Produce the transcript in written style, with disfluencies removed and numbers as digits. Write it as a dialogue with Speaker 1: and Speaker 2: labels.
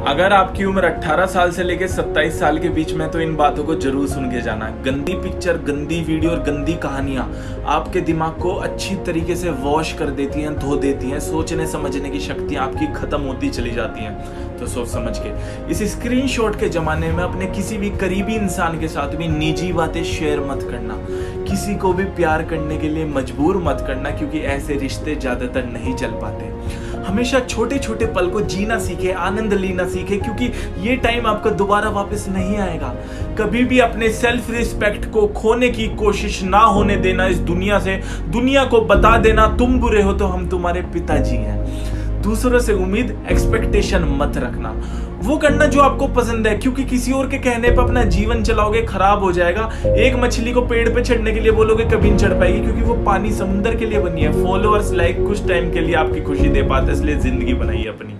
Speaker 1: अगर आपकी उम्र 18 साल से लेकर 27 साल के बीच में तो इन बातों को जरूर सुन के जाना। गंदी पिक्चर, गंदी वीडियो और गंदी कहानियां आपके दिमाग को अच्छी तरीके से वॉश कर देती हैं, धो देती हैं। सोचने समझने की शक्तियां आपकी खत्म होती चली जाती हैं। तो सोच समझ के इस स्क्रीनशॉट के जमाने में अपने किसी भी करीबी इंसान के साथ भी निजी बातें शेयर मत करना। किसी को भी प्यार करने के लिए मजबूर मत करना, क्योंकि ऐसे रिश्ते ज्यादातर नहीं चल पाते। हमेशा छोटे छोटे पल को जीना सीखे, आनंद लेना सीखे, क्योंकि ये टाइम आपका दोबारा वापस नहीं आएगा। कभी भी अपने सेल्फ रिस्पेक्ट को खोने की कोशिश ना होने देना। इस दुनिया से दुनिया को बता देना तुम बुरे हो तो हम तुम्हारे पिताजी हैं। दूसरों से उम्मीद, एक्सपेक्टेशन मत रखना। वो करना जो आपको पसंद है, क्योंकि किसी और के कहने पर अपना जीवन चलाओगे खराब हो जाएगा। एक मछली को पेड़ पे चढ़ने के लिए बोलोगे कभी नहीं चढ़ पाएगी, क्योंकि वो पानी समुद्र के लिए बनी है। फॉलोअर्स, लाइक कुछ टाइम के लिए आपकी खुशी दे पाते, इसलिए जिंदगी बनाइए अपनी।